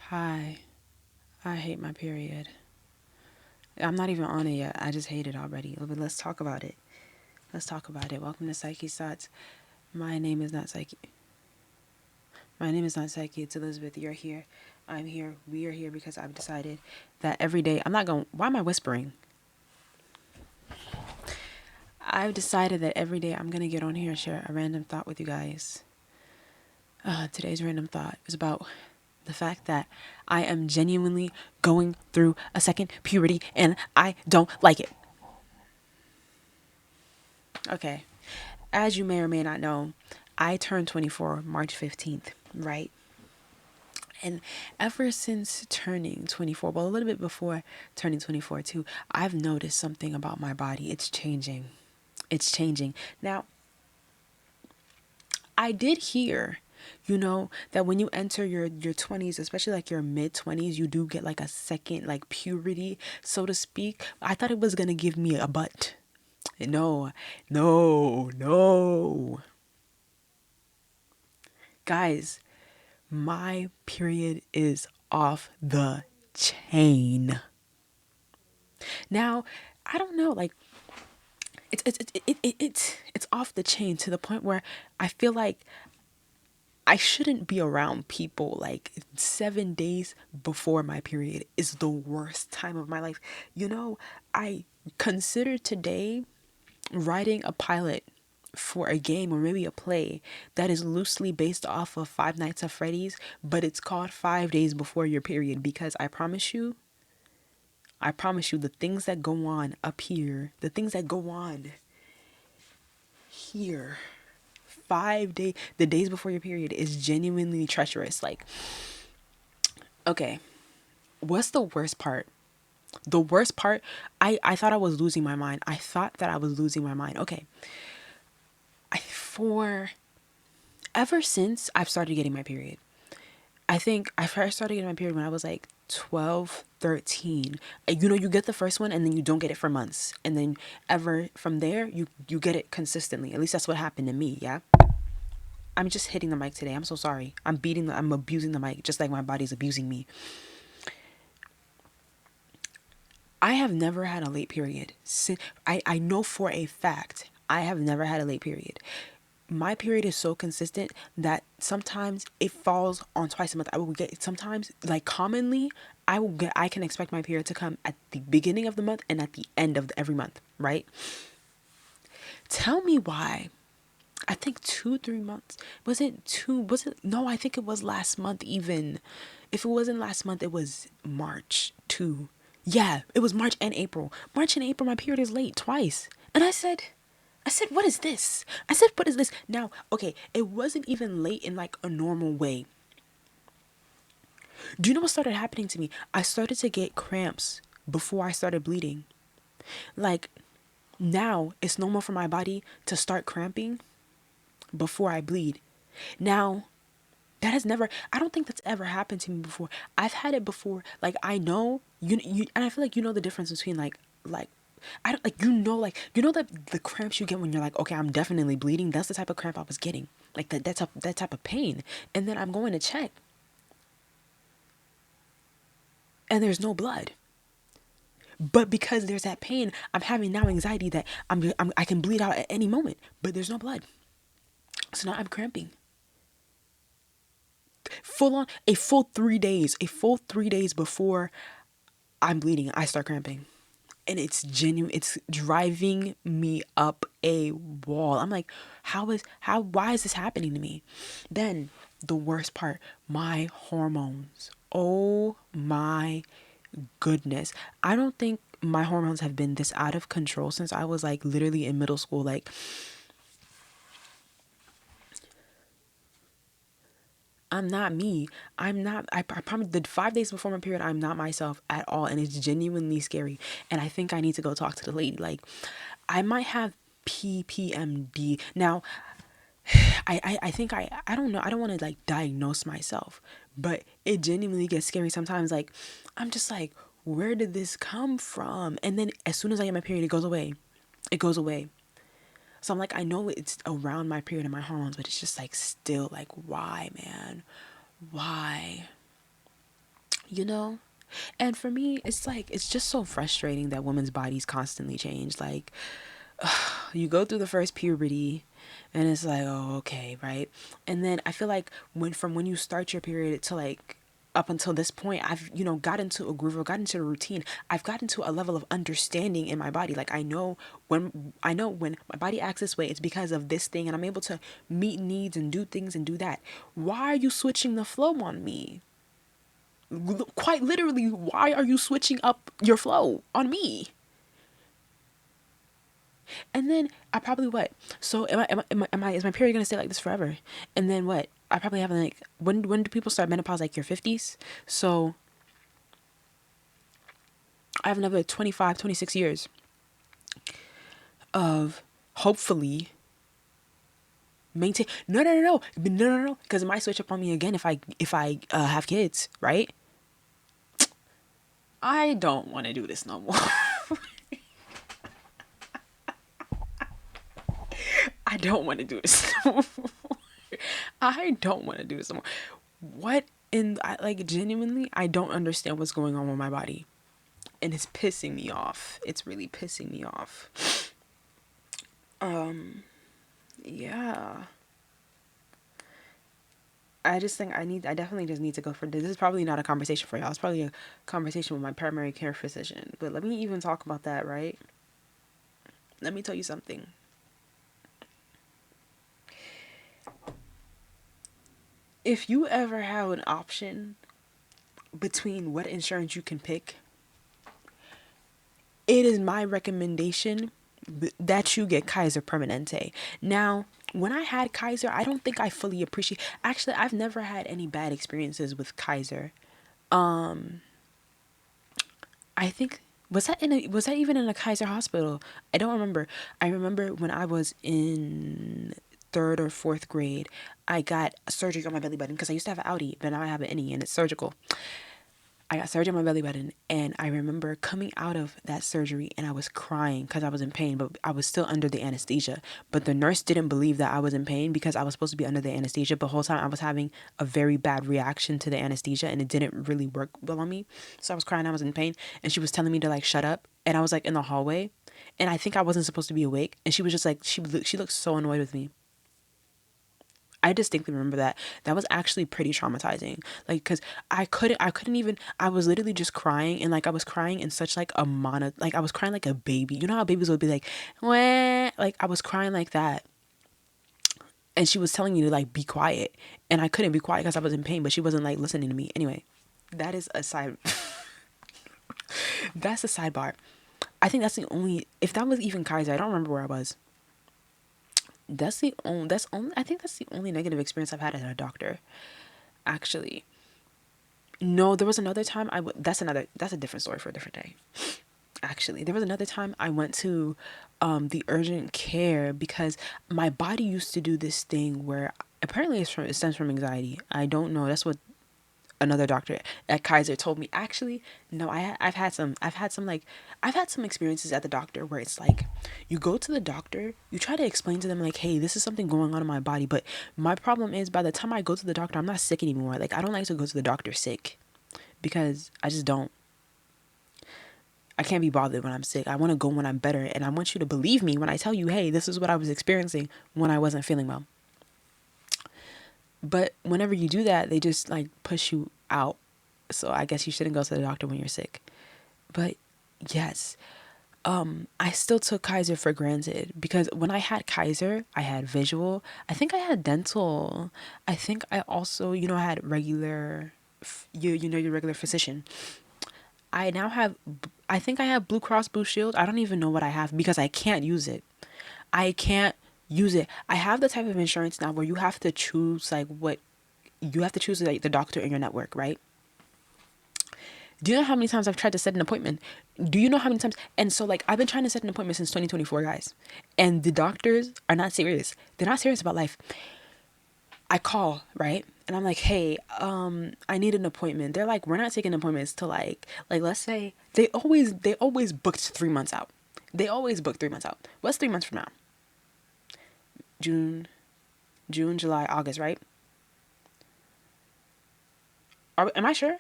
Hi, I hate my period. I'm not even on it yet. I just hate it already. But let's talk about it. Let's talk about it. Welcome to Psyche Thoughts. My name is not Psyche. My name is not Psyche. It's Elizabeth. You're here. I'm here. We are here because I've decided that every day. I'm not going. Why am I whispering? I've decided that every day I'm gonna get on here and share a random thought with you guys. Today's random thought is about the fact that I am genuinely going through a second puberty and I don't like it. Okay. As you may or may not know, I turned 24 March 15th, right? And ever since turning 24, well, a little bit before turning 24 too, I've noticed something about my body. It's changing. It's changing. Now, I did hear, that when you enter your 20s, especially like your mid 20s, you do get like a second like puberty, so to speak. I thought it was going to give me a butt. No, no, no. Guys, my period is off the chain. Now, I don't know, like it's off the chain to the point where I feel like I shouldn't be around people. Like 7 days before my period is the worst time of my life. I consider today writing a pilot for a game or maybe a play that is loosely based off of Five Nights at Freddy's, but it's called 5 days before your period because I promise you, the things that go on up here, the things that go on here, the days before your period is genuinely treacherous. Like, okay, what's the worst part? The worst part, I thought I was losing my mind. I thought that I was losing my mind. Okay. For ever since I've started getting my period, I think I first started getting my period when I was like 12, 13. You get the first one and then you don't get it for months. And then ever from there, you get it consistently. At least that's what happened to me, yeah? I'm just hitting the mic today. I'm so sorry. I'm abusing the mic just like my body's abusing me. I have never had a late period. I know for a fact I have never had a late period. My period is so consistent that sometimes it falls on twice a month. I will get sometimes like commonly I can expect my period to come at the beginning of the month and at the end of every month, right? Tell me why. I think 2, 3 months. Was it two? Was it no? I think it was last month even. If it wasn't last month, it was March too. Yeah, it was March and April. March and April, my period is late twice. And I said, what is this? I said, what is this? Now, okay, it wasn't even late in like a normal way. Do you know what started happening to me? I started to get cramps before I started bleeding. Like, now it's normal for my body to start cramping before I bleed. Now, I don't think that's ever happened to me before. I've had it before. Like, I know, and I feel like you know the difference between like, I don't like, that the cramps you get when you're like, okay, I'm definitely bleeding. That's the type of cramp I was getting. Like that type of pain. And then I'm going to check and there's no blood. But because there's that pain, I'm having now anxiety that I can bleed out at any moment, but there's no blood. So now I'm cramping. Full on a full 3 days before I'm bleeding, I start cramping. And it's genuine, it's driving me up a wall. I'm like, why is this happening to me? Then the worst part, my hormones. Oh my goodness. I don't think my hormones have been this out of control since I was like literally in middle school. Like, I'm not me. I promise, the 5 days before my period, I'm not myself at all. And it's genuinely scary. And I think I need to go talk to the lady. Like, I might have PPMD. Now, I think I don't know. I don't want to like diagnose myself, but it genuinely gets scary sometimes. Like, I'm just like, where did this come from? And then as soon as I get my period, it goes away. It goes away. So I'm like, I know it's around my period and my hormones, but it's just like still like, why, man? Why? you know? And for me, it's like, it's just so frustrating that women's bodies constantly change. Like, you go through the first puberty and it's like, oh, okay, right? And then I feel like when you start your period to like up until this point, I've, got into a groove or got into a routine. I've gotten to a level of understanding in my body. Like I know when my body acts this way, it's because of this thing, and I'm able to meet needs and do things and do that. Why are you switching the flow on me? Quite literally, why are you switching up your flow on me? And then I probably what? So is my period gonna stay like this forever? And then what? I probably have like, when do people start menopause? Like your 50s? So I have another 25, 26 years of hopefully maintain. No, because it might switch up on me again if I have kids, right? I don't want to do this no more. I don't want to do this no more. I don't want to do this no more. What in like genuinely, I don't understand what's going on with my body, and it's pissing me off. It's really pissing me off. Yeah. I just think I definitely just need to go for this. This is probably not a conversation for y'all. It's probably a conversation with my primary care physician. But let me even talk about that, right? Let me tell you something. If you ever have an option between what insurance you can pick, it is my recommendation that you get Kaiser Permanente. Now, when I had Kaiser, I don't think I fully appreciate. Actually, I've never had any bad experiences with Kaiser. I think, was that even in a Kaiser hospital? I don't remember. I remember when I was in third or fourth grade, I got a surgery on my belly button because I used to have an outie, but now I have an innie and it's surgical. I got surgery on my belly button, and I remember coming out of that surgery and I was crying because I was in pain, but I was still under the anesthesia. But the nurse didn't believe that I was in pain because I was supposed to be under the anesthesia, but the whole time I was having a very bad reaction to the anesthesia and it didn't really work well on me. So I was crying, I was in pain, and she was telling me to like shut up. And I was like in the hallway, and I think I wasn't supposed to be awake, and she was just like, she looked so annoyed with me. I distinctly remember that. That was actually pretty traumatizing. Like, cause I couldn't even. I was literally just crying, and like I was crying in such like a like I was crying like a baby. You know how babies would be like, wah, like I was crying like that. And she was telling me to like be quiet, and I couldn't be quiet because I was in pain. But she wasn't like listening to me. Anyway, that is a side. That's a sidebar. I think that's the only. If that was even Kaiser, I don't remember where I was. That's the only. That's only. I think that's the only negative experience I've had as a doctor. Actually, no, there was another time that's a different story for a different day. Actually, there was another time I went to the urgent care because my body used to do this thing where apparently it stems from anxiety. I don't know. That's what another doctor at Kaiser told me. Actually, no, I've had some experiences at the doctor where it's like you go to the doctor, you try to explain to them like, hey, this is something going on in my body, but my problem is by the time I go to the doctor, I'm not sick anymore. Like I don't like to go to the doctor sick because I just don't. I can't be bothered when I'm sick. I want to go when I'm better, and I want you to believe me when I tell you, hey, this is what I was experiencing when I wasn't feeling well. But whenever you do that, they just like push you out. So I guess you shouldn't go to the doctor when you're sick. But yes, I still took Kaiser for granted because when I had Kaiser, I had visual. I think I had dental. I think I also, I had regular, your regular physician. I now have, I think I have Blue Cross Blue Shield. I don't even know what I have because I can't use it. I can't use it. I have the type of insurance now where you have to choose like what you have to choose like the doctor in your network, right? Do you know how many times I've tried to set an appointment? Do you know how many times? And so like I've been trying to set an appointment since 2024, guys. And the doctors are not serious. They're not serious about life. I call, right? And I'm like, "Hey, I need an appointment." They're like, "We're not taking appointments to like let's say they always booked 3 months out. They always book 3 months out. What's 3 months from now? June, July, August, right? Am I sure?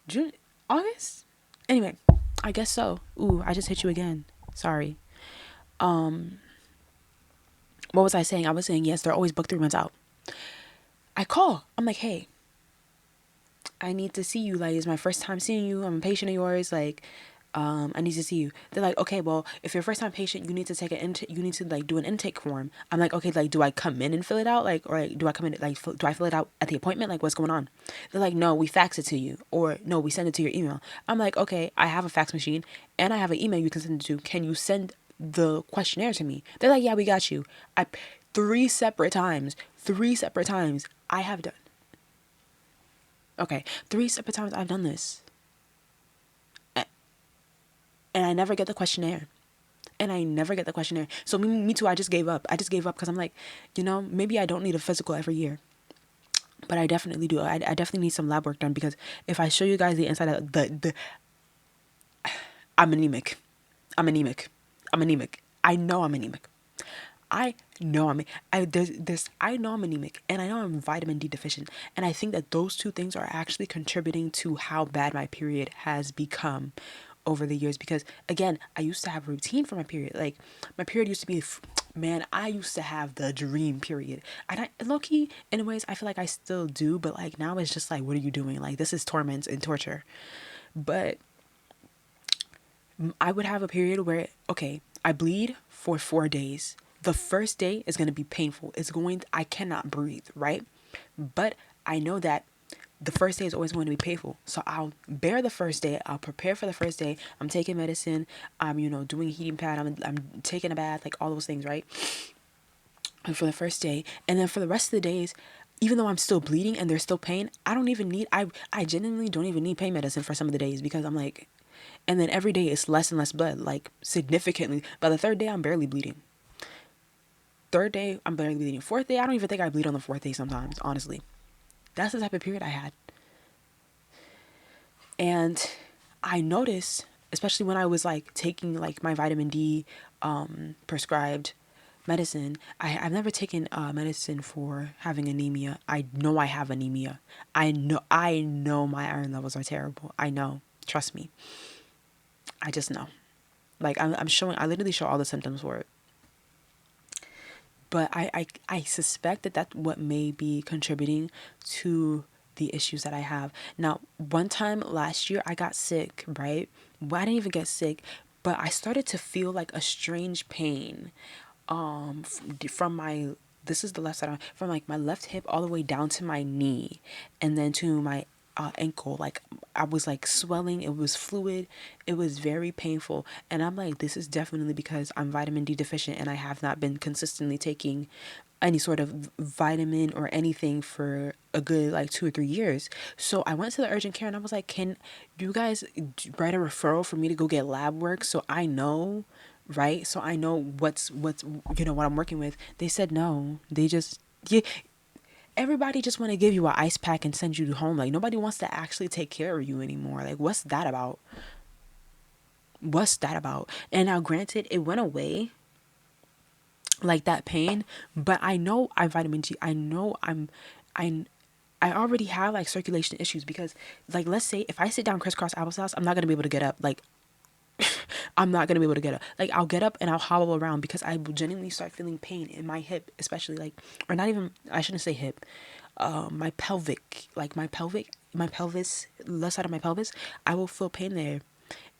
June, August. Anyway, I guess so. Ooh, I just hit you again. Sorry. Um, what was I saying? I was saying yes. They're always booked 3 months out. I call. I'm like, hey, I need to see you. Like, it's my first time seeing you. I'm a patient of yours. Like, I need to see you. They're like, okay, well, if you're a first time patient, you need to take you need to like do an intake form. I'm like, okay, like, do I come in and fill it out? Like, or like, do I come in, like, do I fill it out at the appointment? Like, what's going on? They're like, no, we fax it to you. Or no, we send it to your email. I'm like, okay, I have a fax machine and I have an email you can send it to. Can you send the questionnaire to me? They're like, yeah, we got you. Three separate times I have done. Okay, 3 separate times I've done this. And I never get the questionnaire. So me too, I just gave up. Because I'm like, maybe I don't need a physical every year. But I definitely do. I definitely need some lab work done, because if I show you guys the inside of I'm anemic. I'm anemic. I'm anemic. I know I'm anemic. I know I'm I know I'm anemic, and I know I'm vitamin D deficient, and I think that those two things are actually contributing to how bad my period has become over the years. Because again, I used to have a routine for my period. Like, my period used to be, man, I used to have the dream period. And low key, in ways, I feel like I still do, but like now it's just like, what are you doing? Like, this is torment and torture. But I would have a period where, okay, I bleed for 4 days. The first day is going to be painful. I cannot breathe, right? But I know that the first day is always going to be painful. So I'll bear the first day. I'll prepare for the first day. I'm taking medicine. I'm, doing a heating pad. I'm taking a bath, like all those things, right? And for the first day. And then for the rest of the days, even though I'm still bleeding and there's still pain, I genuinely don't even need pain medicine for some of the days, because I'm like, and then every day it's less and less blood, like significantly. By the third day, I'm barely bleeding. Third day, I'm barely bleeding. Fourth day, I don't even think I bleed on the fourth day sometimes, honestly. That's the type of period I had. And I noticed, especially when I was like taking like my vitamin D prescribed medicine. I've never taken medicine for having anemia. I know I have anemia. I know my iron levels are terrible. I know. Trust me. I just know. Like, I literally show all the symptoms for it. But I suspect that that's what may be contributing to the issues that I have. Now, one time last year, I got sick, right? Well, I didn't even get sick, but I started to feel like a strange pain from my, this is the left side, from like my left hip all the way down to my knee, and then to my ankle. Like, I was like swelling, it was fluid, it was very painful. And I'm like, this is definitely because I'm vitamin D deficient and I have not been consistently taking any sort of vitamin or anything for a good like 2 or 3 years. So I went to the urgent care and I was like, can you guys write a referral for me to go get lab work, so I know, right? So I know what's what I'm working with. They said no. They just, yeah, everybody just want to give you an ice pack and send you home. Like, nobody wants to actually take care of you anymore. Like, what's that about? What's that about? And now, granted, it went away, like that pain, but I know I vitamin D. I know I I already have like circulation issues, because like, let's say if I sit down crisscross applesauce, I'm not gonna be able to get up. Like, I'm not gonna be able to get up. Like, I'll get up and I'll hobble around, because I will genuinely start feeling pain in my hip, especially, like, or not even, I shouldn't say hip, my pelvic, like my pelvis, left side of my pelvis, I will feel pain there.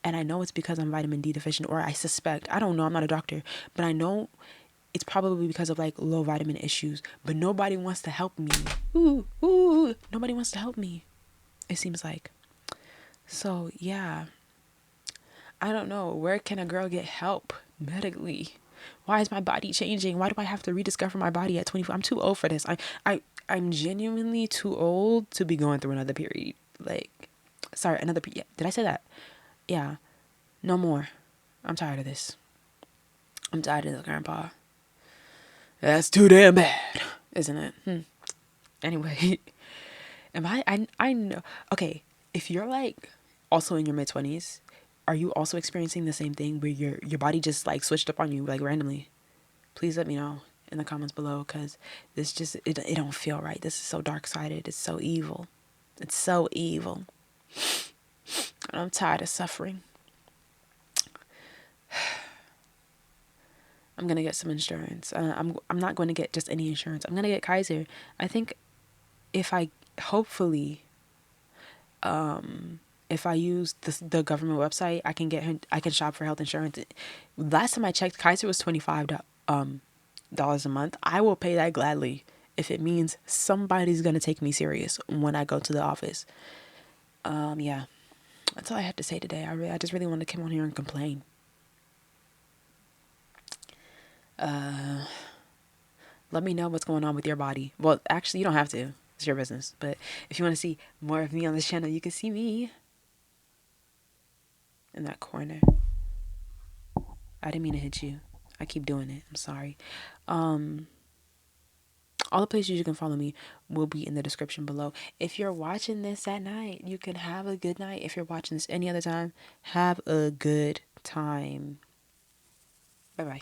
And I know it's because I'm vitamin D deficient, or I suspect, I don't know, I'm not a doctor, but I know it's probably because of like low vitamin issues. But nobody wants to help me. Nobody wants to help me, it seems like. So yeah, I don't know. Where can a girl get help medically? Why is my body changing? Why do I have to rediscover my body at 24? I'm too old for this. I'm genuinely too old to be going through another period. Like, sorry, another period. Did I say that? Yeah. No more. I'm tired of this. I'm tired of this, grandpa. That's too damn bad, isn't it? Anyway, I know. Okay, if you're like also in your mid-20s, are you also experiencing the same thing where your body just like switched up on you like randomly? Please let me know in the comments below, because this just, it don't feel right. This is so dark-sided. It's so evil. It's so evil. I'm tired of suffering. I'm gonna get some insurance. I'm not going to get just any insurance. I'm gonna get Kaiser. I think if I hopefully if I use the government website, I can shop for health insurance. Last time I checked, Kaiser was $25 a month. I will pay that gladly if it means somebody's gonna take me serious when I go to the office. Yeah, that's all I had to say today. I just really wanted to come on here and complain. Let me know what's going on with your body. Well, actually, you don't have to. It's your business. But if you want to see more of me on this channel, you can see me in that corner. I didn't mean to hit you. I keep doing it. I'm sorry. All the places you can follow me will be in the description below. If you're watching this at night, you can have a good night. If you're watching this any other time, have a good time. Bye bye.